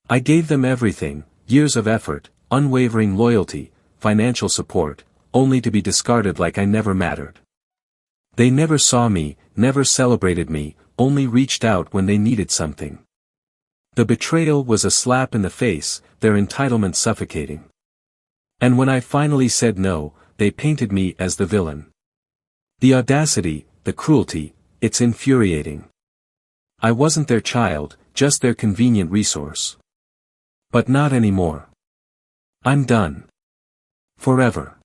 I gave them everything, years of effort, unwavering loyalty, financial support, only to be discarded like I never mattered. They never saw me, never celebrated me, only reached out when they needed something. The betrayal was a slap in the face, their entitlement suffocating. And when I finally said no, they painted me as the villain. The audacity, the cruelty, it's infuriating. I wasn't their child, just their convenient resource. But not anymore. I'm done. Forever.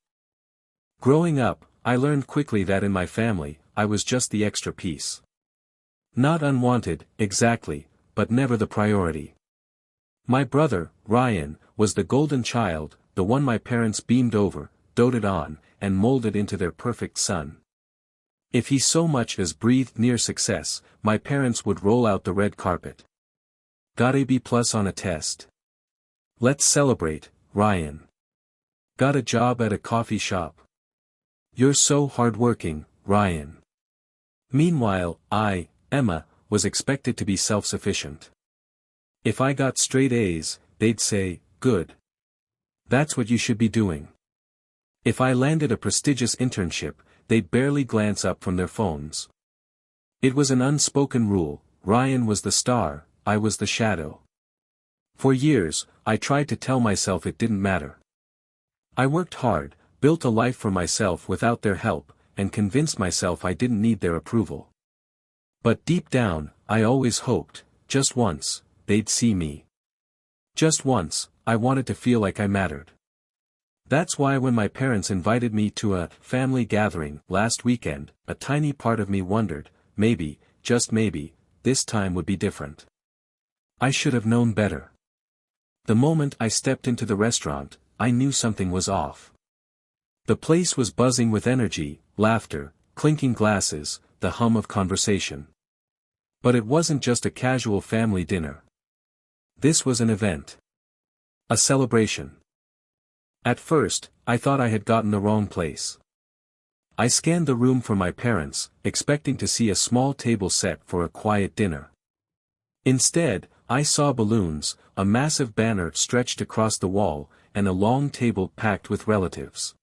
Growing up, I learned quickly that in my family, I was just the extra piece. Not unwanted, exactly, but never the priority. My brother, Ryan, was the golden child, the one my parents beamed over, doted on, and molded into their perfect son. If he so much as breathed near success, my parents would roll out the red carpet. Got a B+ on a test. Let's celebrate, Ryan. Got a job at a coffee shop. You're so hardworking, Ryan. Meanwhile, I, Emma, was expected to be self-sufficient. If I got straight A's, they'd say, good. That's what you should be doing. If I landed a prestigious internship, they'd barely glance up from their phones. It was an unspoken rule, Ryan was the star, I was the shadow. For years, I tried to tell myself it didn't matter. I worked hard, built a life for myself without their help, and convinced myself I didn't need their approval. But deep down, I always hoped, just once, they'd see me. Just once, I wanted to feel like I mattered. That's why when my parents invited me to a family gathering last weekend, a tiny part of me wondered, maybe, just maybe, this time would be different. I should have known better. The moment I stepped into the restaurant, I knew something was off. The place was buzzing with energy, laughter, clinking glasses, the hum of conversation. But it wasn't just a casual family dinner. This was an event. A celebration. At first, I thought I had gotten the wrong place. I scanned the room for my parents, expecting to see a small table set for a quiet dinner. Instead, I saw balloons, a massive banner stretched across the wall, and a long table packed with relatives.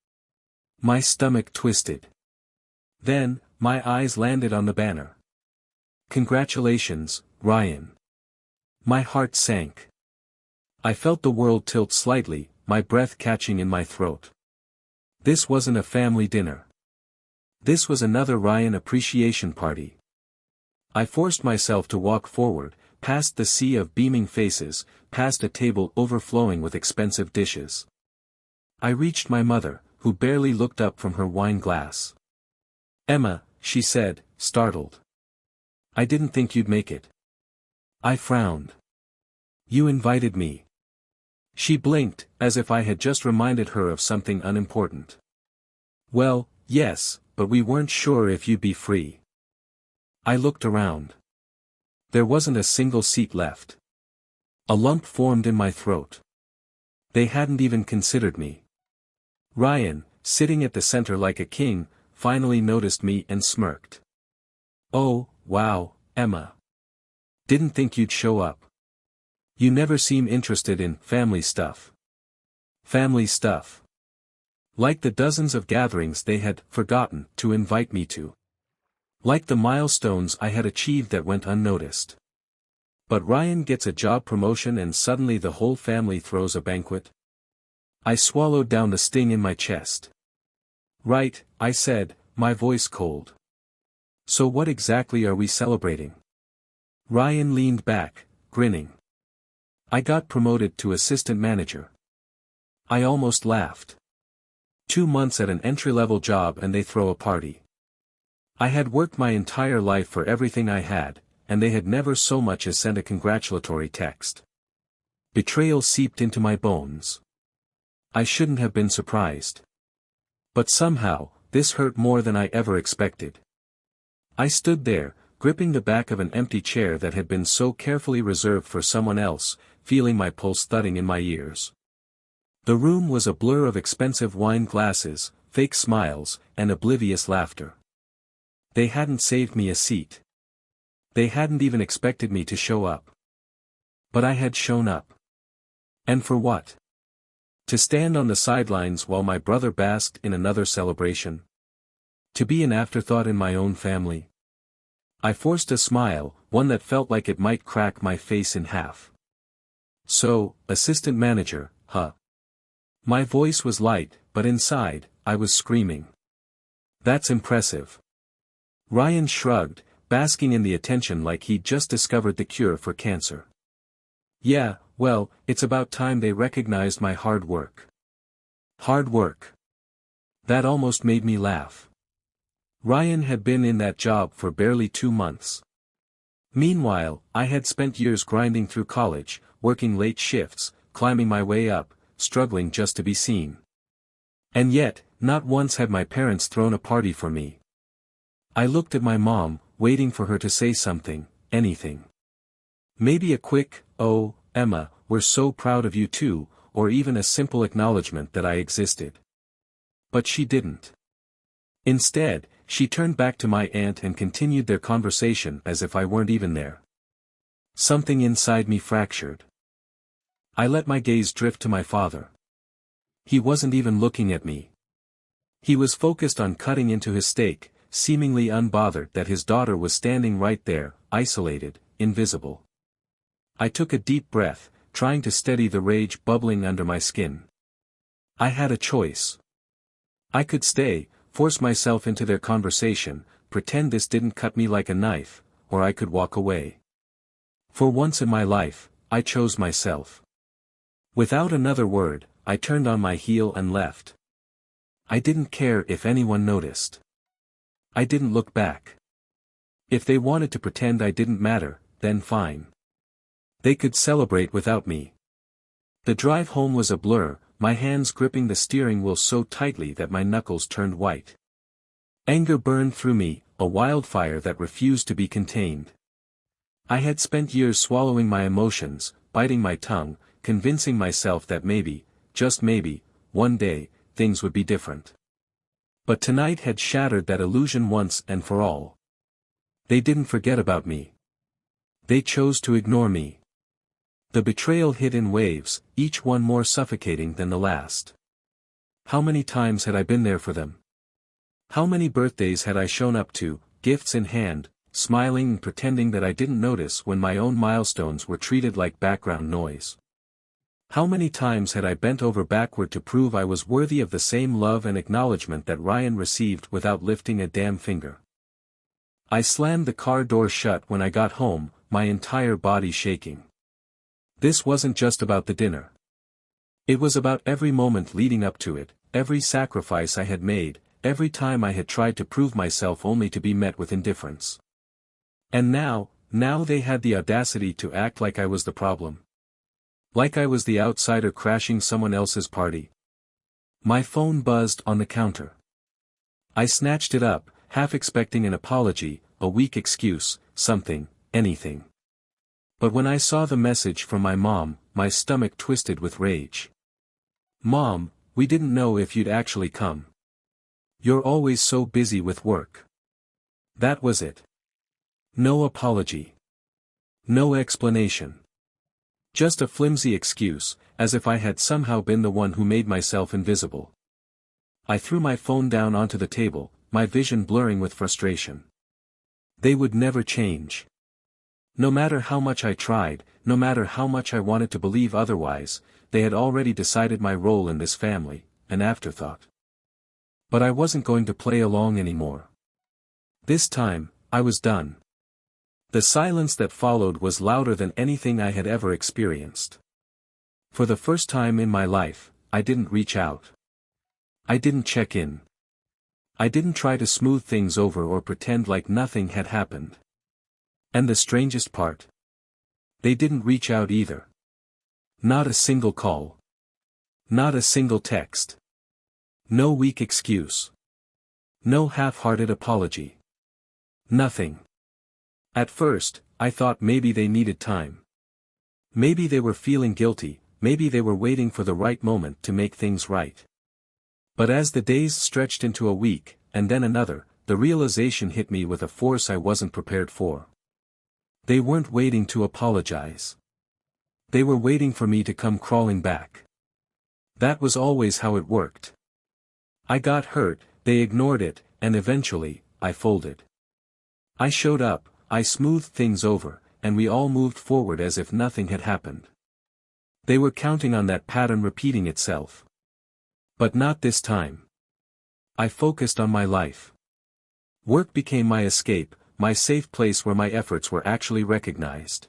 My stomach twisted. Then, my eyes landed on the banner. Congratulations, Ryan. My heart sank. I felt the world tilt slightly, my breath catching in my throat. This wasn't a family dinner. This was another Ryan appreciation party. I forced myself to walk forward, past the sea of beaming faces, past a table overflowing with expensive dishes. I reached my mother, who barely looked up from her wine glass. Emma, she said, startled. I didn't think you'd make it. I frowned. You invited me. She blinked, as if I had just reminded her of something unimportant. Well, yes, but we weren't sure if you'd be free. I looked around. There wasn't a single seat left. A lump formed in my throat. They hadn't even considered me. Ryan, sitting at the center like a king, finally noticed me and smirked. Oh, wow, Emma. Didn't think you'd show up. You never seem interested in family stuff. Family stuff. Like the dozens of gatherings they had forgotten to invite me to. Like the milestones I had achieved that went unnoticed. But Ryan gets a job promotion and suddenly the whole family throws a banquet. I swallowed down the sting in my chest. Right, I said, my voice cold. So what exactly are we celebrating? Ryan leaned back, grinning. I got promoted to assistant manager. I almost laughed. 2 months at an entry-level job and they throw a party. I had worked my entire life for everything I had, and they had never so much as sent a congratulatory text. Betrayal seeped into my bones. I shouldn't have been surprised. But somehow, this hurt more than I ever expected. I stood there, gripping the back of an empty chair that had been so carefully reserved for someone else, feeling my pulse thudding in my ears. The room was a blur of expensive wine glasses, fake smiles, and oblivious laughter. They hadn't saved me a seat. They hadn't even expected me to show up. But I had shown up. And for what? To stand on the sidelines while my brother basked in another celebration? To be an afterthought in my own family? I forced a smile, one that felt like it might crack my face in half. So, assistant manager, huh? My voice was light, but inside, I was screaming. That's impressive. Ryan shrugged, basking in the attention like he'd just discovered the cure for cancer. Yeah, well, it's about time they recognized my hard work. Hard work. That almost made me laugh. Ryan had been in that job for barely 2 months. Meanwhile, I had spent years grinding through college, working late shifts, climbing my way up, struggling just to be seen. And yet, not once had my parents thrown a party for me. I looked at my mom, waiting for her to say something, anything. Maybe a quick, "Oh, Emma, we're so proud of you too," or even a simple acknowledgement that I existed. But she didn't. Instead, she turned back to my aunt and continued their conversation as if I weren't even there. Something inside me fractured. I let my gaze drift to my father. He wasn't even looking at me. He was focused on cutting into his steak, seemingly unbothered that his daughter was standing right there, isolated, invisible. I took a deep breath, trying to steady the rage bubbling under my skin. I had a choice. I could stay, force myself into their conversation, pretend this didn't cut me like a knife, or I could walk away. For once in my life, I chose myself. Without another word, I turned on my heel and left. I didn't care if anyone noticed. I didn't look back. If they wanted to pretend I didn't matter, then fine. They could celebrate without me. The drive home was a blur, my hands gripping the steering wheel so tightly that my knuckles turned white. Anger burned through me, a wildfire that refused to be contained. I had spent years swallowing my emotions, biting my tongue, convincing myself that maybe, just maybe, one day, things would be different. But tonight had shattered that illusion once and for all. They didn't forget about me. They chose to ignore me. The betrayal hit in waves, each one more suffocating than the last. How many times had I been there for them? How many birthdays had I shown up to, gifts in hand, smiling and pretending that I didn't notice when my own milestones were treated like background noise? How many times had I bent over backward to prove I was worthy of the same love and acknowledgement that Ryan received without lifting a damn finger? I slammed the car door shut when I got home, my entire body shaking. This wasn't just about the dinner. It was about every moment leading up to it, every sacrifice I had made, every time I had tried to prove myself only to be met with indifference. And now they had the audacity to act like I was the problem. Like I was the outsider crashing someone else's party. My phone buzzed on the counter. I snatched it up, half expecting an apology, a weak excuse, something, anything. But when I saw the message from my mom, my stomach twisted with rage. "Mom, we didn't know if you'd actually come. You're always so busy with work." That was it. No apology. No explanation. Just a flimsy excuse, as if I had somehow been the one who made myself invisible. I threw my phone down onto the table, my vision blurring with frustration. They would never change. No matter how much I tried, no matter how much I wanted to believe otherwise, they had already decided my role in this family, an afterthought. But I wasn't going to play along anymore. This time, I was done. The silence that followed was louder than anything I had ever experienced. For the first time in my life, I didn't reach out. I didn't check in. I didn't try to smooth things over or pretend like nothing had happened. And the strangest part? They didn't reach out either. Not a single call. Not a single text. No weak excuse. No half-hearted apology. Nothing. At first, I thought maybe they needed time. Maybe they were feeling guilty, maybe they were waiting for the right moment to make things right. But as the days stretched into a week, and then another, the realization hit me with a force I wasn't prepared for. They weren't waiting to apologize. They were waiting for me to come crawling back. That was always how it worked. I got hurt, they ignored it, and eventually, I folded. I showed up, I smoothed things over, and we all moved forward as if nothing had happened. They were counting on that pattern repeating itself. But not this time. I focused on my life. Work became my escape, my safe place where my efforts were actually recognized.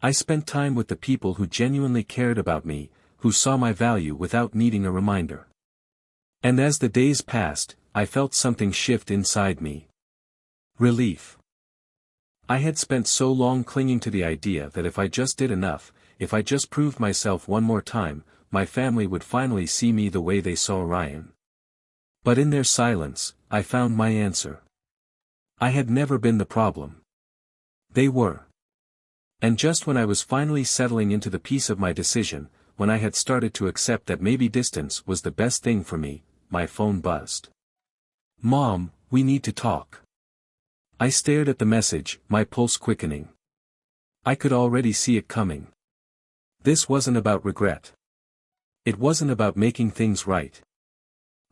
I spent time with the people who genuinely cared about me, who saw my value without needing a reminder. And as the days passed, I felt something shift inside me. Relief. I had spent so long clinging to the idea that if I just did enough, if I just proved myself one more time, my family would finally see me the way they saw Ryan. But in their silence, I found my answer. I had never been the problem. They were. And just when I was finally settling into the peace of my decision, when I had started to accept that maybe distance was the best thing for me, my phone buzzed. "Mom, we need to talk." I stared at the message, my pulse quickening. I could already see it coming. This wasn't about regret. It wasn't about making things right.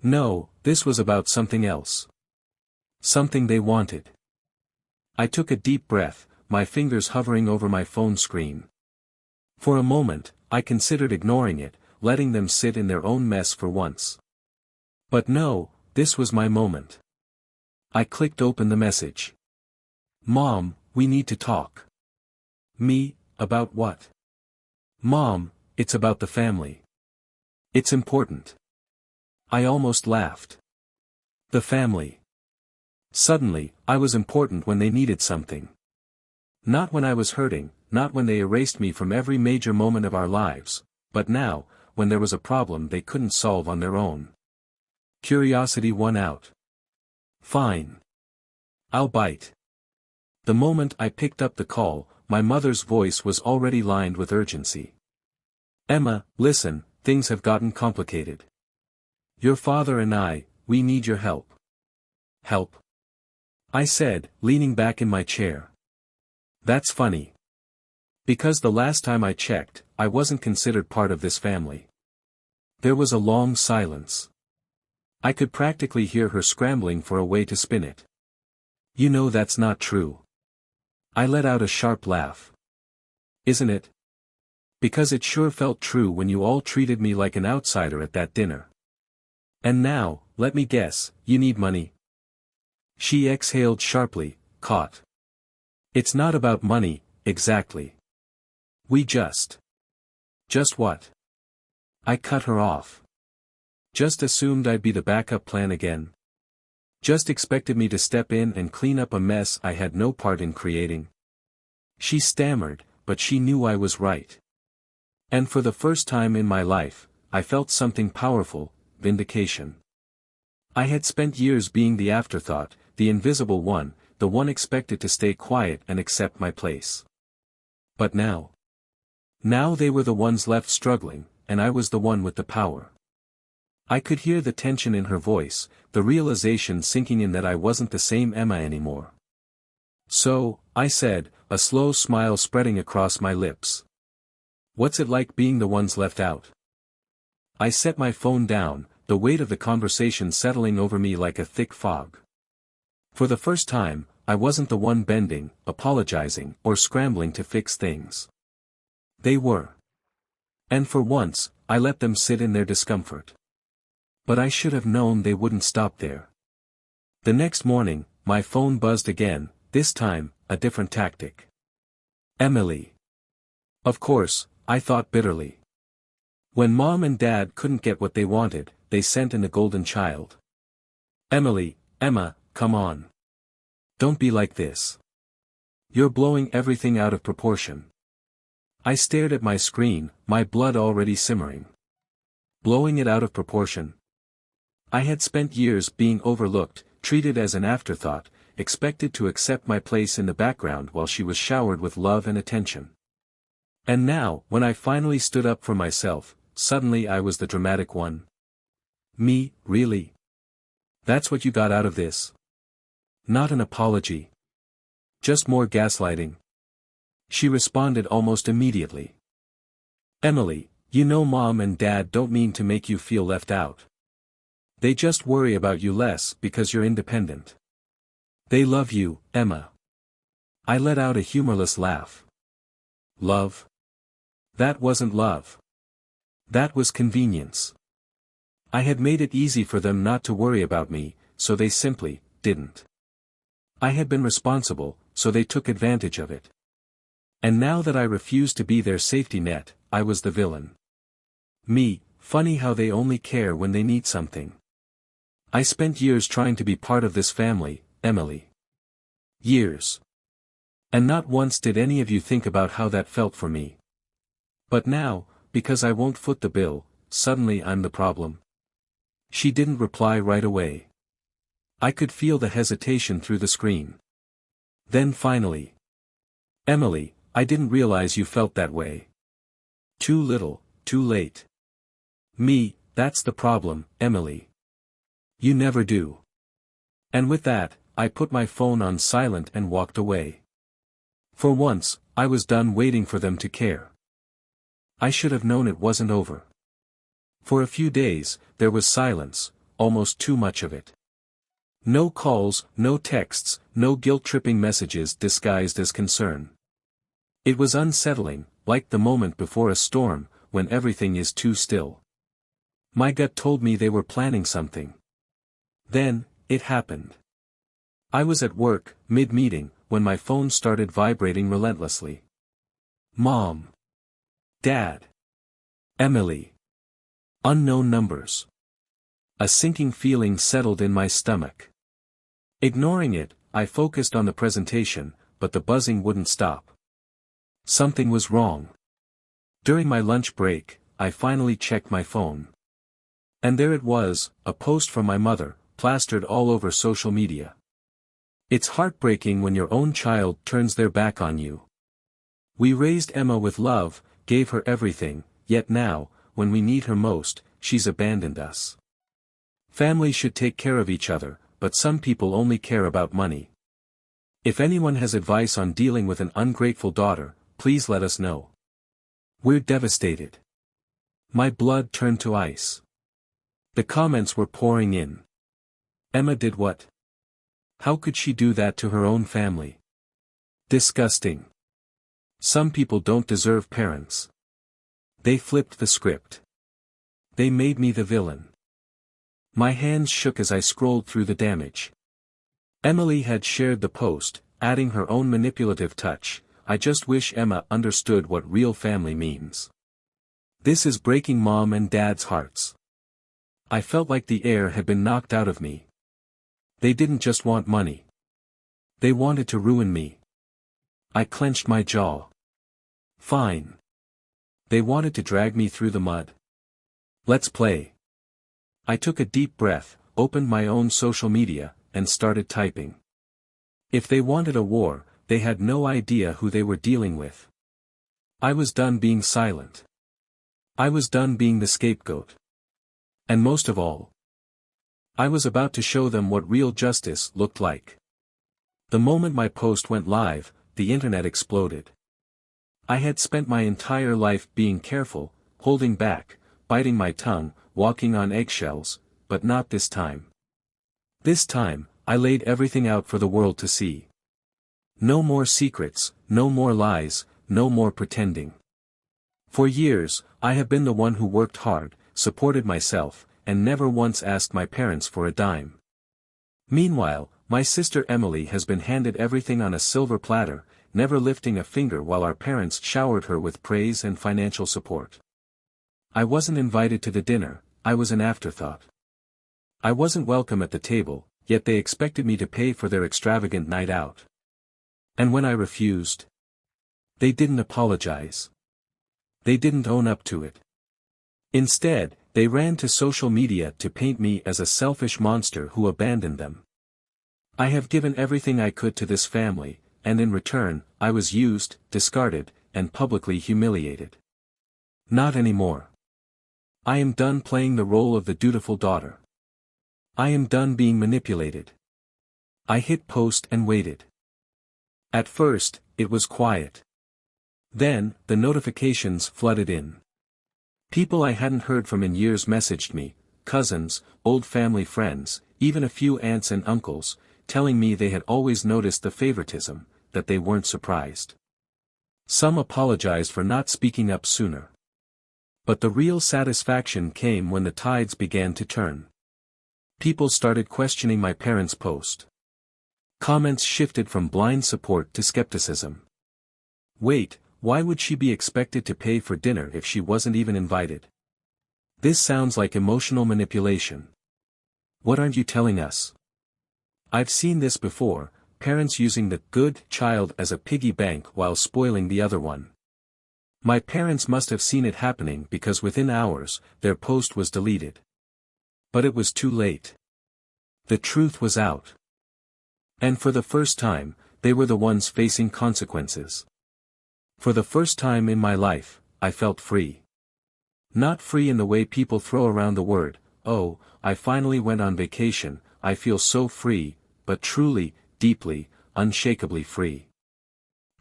No, this was about something else. Something they wanted. I took a deep breath, my fingers hovering over my phone screen. For a moment, I considered ignoring it, letting them sit in their own mess for once. But no, this was my moment. I clicked open the message. "Mom, we need to talk." Me, about what? "Mom, it's about the family. It's important." I almost laughed. The family. Suddenly, I was important when they needed something. Not when I was hurting, not when they erased me from every major moment of our lives, but now, when there was a problem they couldn't solve on their own. Curiosity won out. Fine. I'll bite. The moment I picked up the call, my mother's voice was already lined with urgency. "Emma, listen, things have gotten complicated. Your father and we need your help." "Help?" I said, leaning back in my chair. "That's funny. Because the last time I checked, I wasn't considered part of this family." There was a long silence. I could practically hear her scrambling for a way to spin it. "You know that's not true." I let out a sharp laugh. "Isn't it? Because it sure felt true when you all treated me like an outsider at that dinner. And now, let me guess, you need money." She exhaled sharply, caught. "It's not about money, exactly. We just." "Just what?" I cut her off. "Just assumed I'd be the backup plan again. Just expected me to step in and clean up a mess I had no part in creating." She stammered, but she knew I was right. And for the first time in my life, I felt something powerful, vindication. I had spent years being the afterthought, the invisible one, the one expected to stay quiet and accept my place. But now they were the ones left struggling, and I was the one with the power. I could hear the tension in her voice, the realization sinking in that I wasn't the same Emma anymore. "So," I said, a slow smile spreading across my lips. "What's it like being the ones left out?" I set my phone down, the weight of the conversation settling over me like a thick fog. For the first time, I wasn't the one bending, apologizing, or scrambling to fix things. They were. And for once, I let them sit in their discomfort. But I should have known they wouldn't stop there. The next morning, my phone buzzed again, this time, a different tactic. "Emily." Of course, I thought bitterly. When Mom and Dad couldn't get what they wanted, they sent in a golden child. Emma, come on. Don't be like this. You're blowing everything out of proportion." I stared at my screen, my blood already simmering. Blowing it out of proportion. I had spent years being overlooked, treated as an afterthought, expected to accept my place in the background while she was showered with love and attention. And now, when I finally stood up for myself, suddenly I was the dramatic one. "Me, really? That's what you got out of this? Not an apology. Just more gaslighting?" She responded almost immediately. Emily, you know mom and dad don't mean to make you feel left out. They just worry about you less because you're independent. They love you, Emma. I let out a humorless laugh. Love? That wasn't love. That was convenience. I had made it easy for them not to worry about me, so they simply didn't. I had been responsible, so they took advantage of it. And now that I refused to be their safety net, I was the villain. Me, funny how they only care when they need something. I spent years trying to be part of this family, Emily. Years. And not once did any of you think about how that felt for me. But now, because I won't foot the bill, suddenly I'm the problem. She didn't reply right away. I could feel the hesitation through the screen. Then finally. Emily, I didn't realize you felt that way. Too little, too late. Me, that's the problem, Emily. You never do. And with that, I put my phone on silent and walked away. For once, I was done waiting for them to care. I should have known it wasn't over. For a few days, there was silence, almost too much of it. No calls, no texts, no guilt-tripping messages disguised as concern. It was unsettling, like the moment before a storm, when everything is too still. My gut told me they were planning something. Then, it happened. I was at work, mid-meeting, when my phone started vibrating relentlessly. Mom. Dad. Emily. Unknown numbers. A sinking feeling settled in my stomach. Ignoring it, I focused on the presentation, but the buzzing wouldn't stop. Something was wrong. During my lunch break, I finally checked my phone. And there it was, a post from my mother, plastered all over social media. It's heartbreaking when your own child turns their back on you. We raised Emma with love, gave her everything, yet now, when we need her most, she's abandoned us. Families should take care of each other, but some people only care about money. If anyone has advice on dealing with an ungrateful daughter, please let us know. We're devastated. My blood turned to ice. The comments were pouring in. Emma did what? How could she do that to her own family? Disgusting. Some people don't deserve parents. They flipped the script. They made me the villain. My hands shook as I scrolled through the damage. Emily had shared the post, adding her own manipulative touch. I just wish Emma understood what real family means. This is breaking mom and dad's hearts. I felt like the air had been knocked out of me. They didn't just want money. They wanted to ruin me. I clenched my jaw. Fine. They wanted to drag me through the mud. Let's play. I took a deep breath, opened my own social media, and started typing. If they wanted a war, they had no idea who they were dealing with. I was done being silent. I was done being the scapegoat. And most of all, I was about to show them what real justice looked like. The moment my post went live, the internet exploded. I had spent my entire life being careful, holding back, biting my tongue, walking on eggshells, but not this time. This time, I laid everything out for the world to see. No more secrets, no more lies, no more pretending. For years, I have been the one who worked hard, supported myself, and never once asked my parents for a dime. Meanwhile, my sister Emily has been handed everything on a silver platter, never lifting a finger while our parents showered her with praise and financial support. I wasn't invited to the dinner, I was an afterthought. I wasn't welcome at the table, yet they expected me to pay for their extravagant night out. And when I refused, they didn't apologize. They didn't own up to it. Instead, they ran to social media to paint me as a selfish monster who abandoned them. I have given everything I could to this family, and in return, I was used, discarded, and publicly humiliated. Not anymore. I am done playing the role of the dutiful daughter. I am done being manipulated. I hit post and waited. At first, it was quiet. Then, the notifications flooded in. People I hadn't heard from in years messaged me, cousins, old family friends, even a few aunts and uncles, telling me they had always noticed the favoritism, that they weren't surprised. Some apologized for not speaking up sooner. But the real satisfaction came when the tides began to turn. People started questioning my parents' post. Comments shifted from blind support to skepticism. Wait, why would she be expected to pay for dinner if she wasn't even invited? This sounds like emotional manipulation. What aren't you telling us? I've seen this before, parents using the good child as a piggy bank while spoiling the other one. My parents must have seen it happening because within hours, their post was deleted. But it was too late. The truth was out. And for the first time, they were the ones facing consequences. For the first time in my life, I felt free. Not free in the way people throw around the word, oh, I finally went on vacation, I feel so free, but truly, deeply, unshakably free.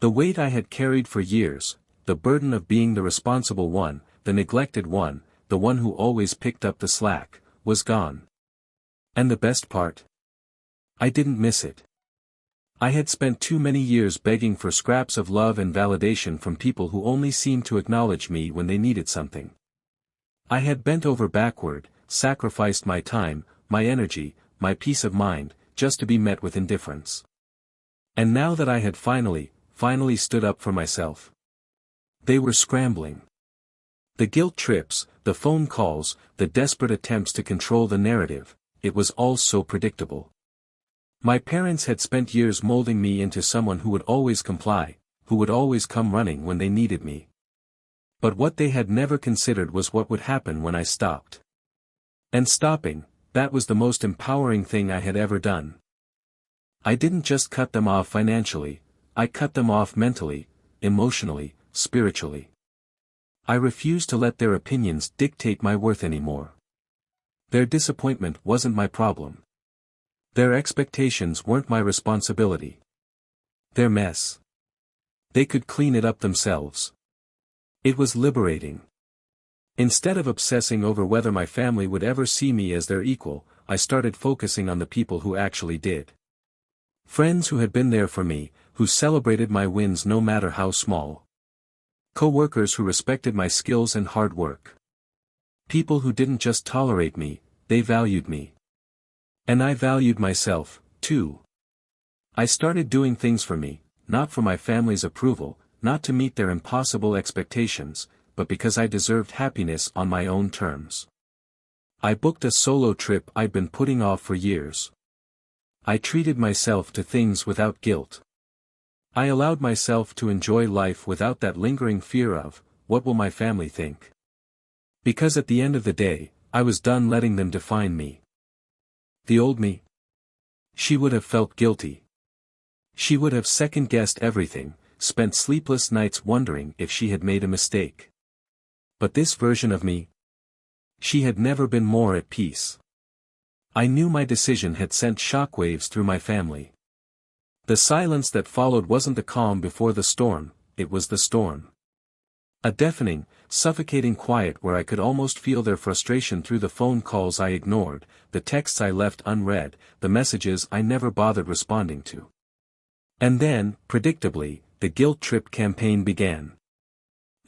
The weight I had carried for years, the burden of being the responsible one, the neglected one, the one who always picked up the slack, was gone. And the best part? I didn't miss it. I had spent too many years begging for scraps of love and validation from people who only seemed to acknowledge me when they needed something. I had bent over backward, sacrificed my time, my energy, my peace of mind, just to be met with indifference. And now that I had finally stood up for myself, they were scrambling. The guilt trips, the phone calls, the desperate attempts to control the narrative, it was all so predictable. My parents had spent years molding me into someone who would always comply, who would always come running when they needed me. But what they had never considered was what would happen when I stopped. And stopping, that was the most empowering thing I had ever done. I didn't just cut them off financially, I cut them off mentally, emotionally, spiritually. I refused to let their opinions dictate my worth anymore. Their disappointment wasn't my problem. Their expectations weren't my responsibility. Their mess. They could clean it up themselves. It was liberating. Instead of obsessing over whether my family would ever see me as their equal, I started focusing on the people who actually did. Friends who had been there for me, who celebrated my wins no matter how small. Co-workers who respected my skills and hard work. People who didn't just tolerate me, they valued me. And I valued myself, too. I started doing things for me, not for my family's approval, not to meet their impossible expectations, but because I deserved happiness on my own terms. I booked a solo trip I'd been putting off for years. I treated myself to things without guilt. I allowed myself to enjoy life without that lingering fear of, what will my family think? Because at the end of the day, I was done letting them define me. The old me? She would have felt guilty. She would have second-guessed everything, spent sleepless nights wondering if she had made a mistake. But this version of me? She had never been more at peace. I knew my decision had sent shockwaves through my family. The silence that followed wasn't the calm before the storm, it was the storm. A deafening, suffocating quiet where I could almost feel their frustration through the phone calls I ignored, the texts I left unread, the messages I never bothered responding to. And then, predictably, the guilt trip campaign began.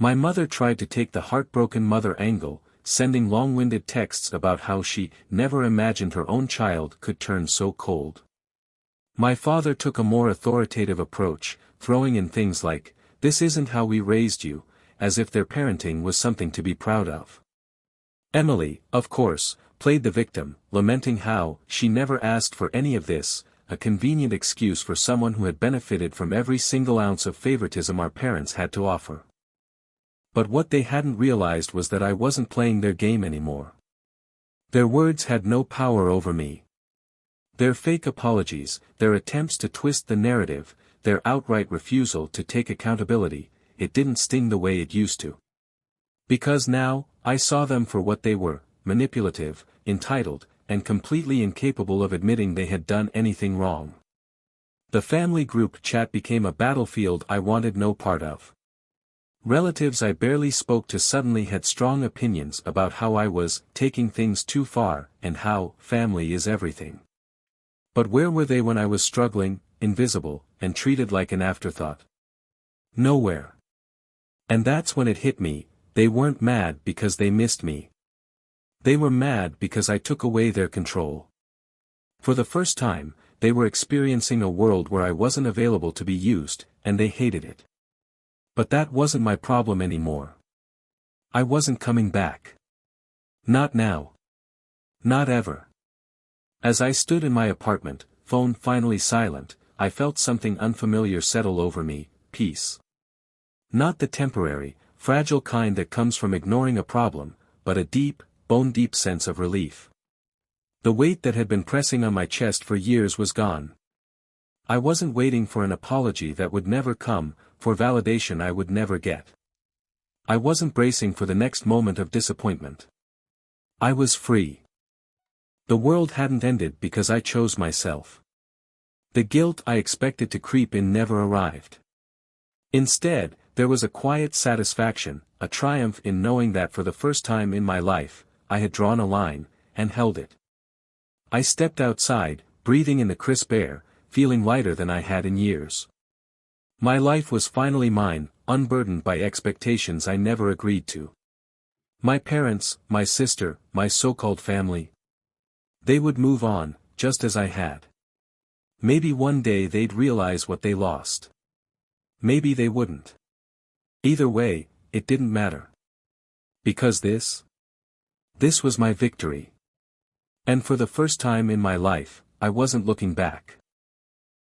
My mother tried to take the heartbroken mother angle, sending long-winded texts about how she never imagined her own child could turn so cold. My father took a more authoritative approach, throwing in things like, "This isn't how we raised you," as if their parenting was something to be proud of. Emily, of course, played the victim, lamenting how she never asked for any of this, a convenient excuse for someone who had benefited from every single ounce of favoritism our parents had to offer. But what they hadn't realized was that I wasn't playing their game anymore. Their words had no power over me. Their fake apologies, their attempts to twist the narrative, their outright refusal to take accountability, it didn't sting the way it used to. Because now, I saw them for what they were, manipulative, entitled, and completely incapable of admitting they had done anything wrong. The family group chat became a battlefield I wanted no part of. Relatives I barely spoke to suddenly had strong opinions about how I was taking things too far and how family is everything. But where were they when I was struggling, invisible, and treated like an afterthought? Nowhere. And that's when it hit me, they weren't mad because they missed me. They were mad because I took away their control. For the first time, they were experiencing a world where I wasn't available to be used, and they hated it. But that wasn't my problem anymore. I wasn't coming back. Not now. Not ever. As I stood in my apartment, phone finally silent, I felt something unfamiliar settle over me, peace. Not the temporary, fragile kind that comes from ignoring a problem, but a deep, bone-deep sense of relief. The weight that had been pressing on my chest for years was gone. I wasn't waiting for an apology that would never come, for validation I would never get. I wasn't bracing for the next moment of disappointment. I was free. The world hadn't ended because I chose myself. The guilt I expected to creep in never arrived. Instead, there was a quiet satisfaction, a triumph in knowing that for the first time in my life, I had drawn a line, and held it. I stepped outside, breathing in the crisp air, feeling lighter than I had in years. My life was finally mine, unburdened by expectations I never agreed to. My parents, my sister, my so-called family. They would move on, just as I had. Maybe one day they'd realize what they lost. Maybe they wouldn't. Either way, it didn't matter. Because this was my victory. And for the first time in my life, I wasn't looking back.